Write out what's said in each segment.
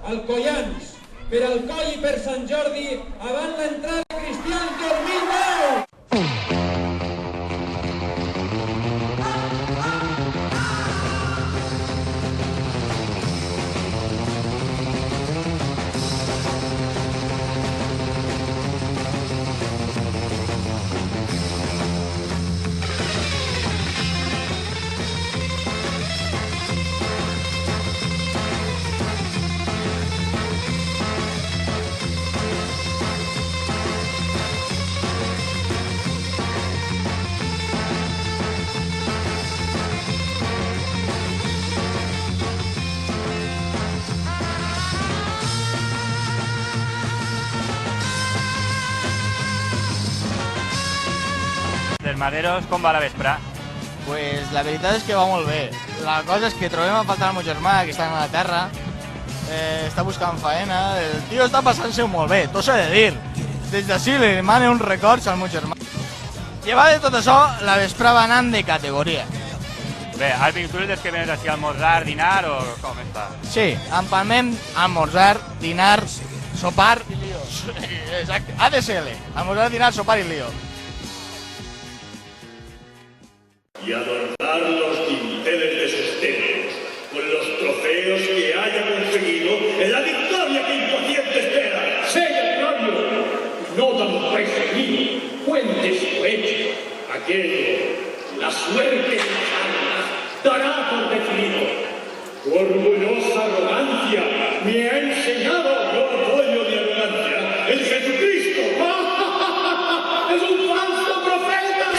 Alcoians, per Alcoi i per Sant Jordi, avant l'entrada de Cristians 2010! Dels Maderos, com va la vespre? Pues la veritat és que va molt bé. La cosa és que trobem a faltar el meu germà, que està a la terra, està buscant faena, el tio està passant-se molt bé, tot s'ha de dir. Des d'ací li demane uns records al meu germà. Llevat de tot això, la vespre va anant de categoria. Bé, has vingut des que vens així a almorzar, dinar o com està? Sí, empalmem almorzar, dinar, sopar i lío. Exacte, ADSL, almorzar, dinar, sopar i lío. Y adornar los dinteles de sus templos con los trofeos que haya conseguido en la victoria que impaciente espera. ¡Sea Claudio! No tan presumido, cuente su hecho. Aquello, la suerte de las almas, dará por definido. Tu orgullosa arrogancia me ha enseñado no apoyo de arrogancia. ¡El Jesucristo! ¡Es un falso profeta!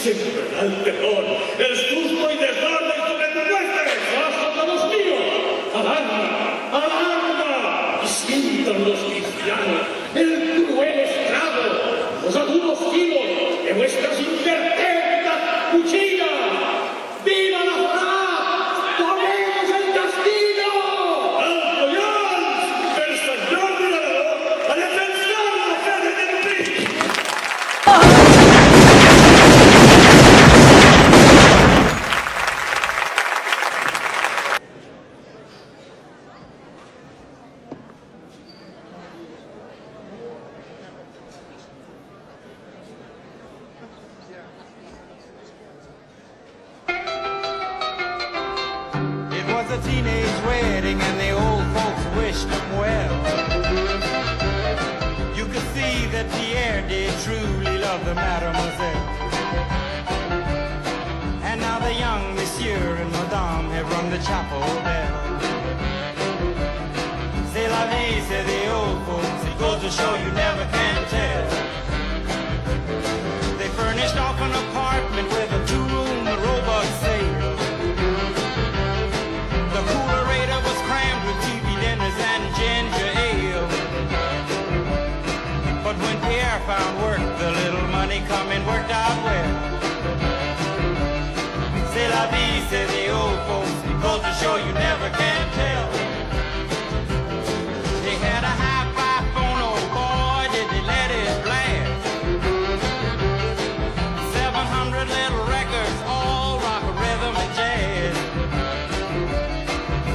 Sembrará el terror, el susto y desorden sobre tu muerte. ¡Pasa a los míos! ¡Alarma! ¡Alarma! Y sientan los cristianos el cruel estrago, los agudos filos de vuestras impertérritas cuchillas. ¡Viva la paz! ¡Tomemos el castigo! ¡Alcoians! ¡El Señor Mirador! ¡A defensar la fe de Jesucristo! A teenage wedding and the old folks wished them well. You could see that Pierre did truly love the mademoiselle. And now the young monsieur and madame have rung the chapel bell. C'est la vie, say the old folks, it goes to show you never can tell. They furnished off an apartment with a two-room robot sale. But when Pierre found work, the little money coming worked out well. C'est la vie, say the old folks, it goes to show you never can tell. They had a hi-fi phone, oh boy, did they let it blast. 700 little records, all rock, rhythm, and jazz.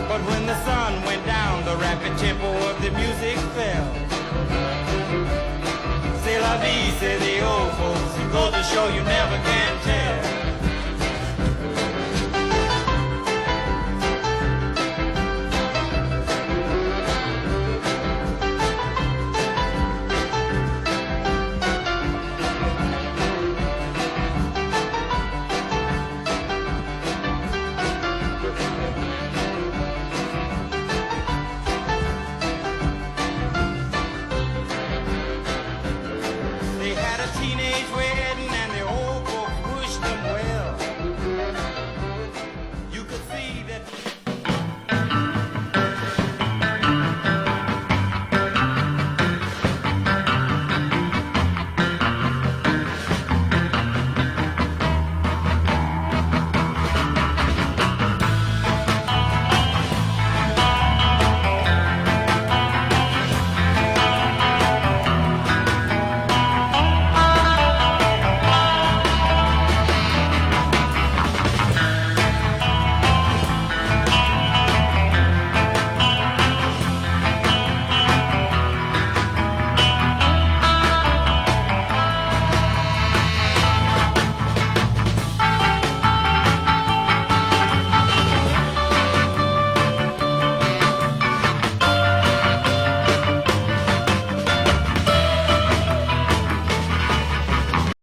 But when the sun went down, the rapid tempo of the music fell. C'est la vie, say the old folks, it goes to show you never can tell. Teenage wedding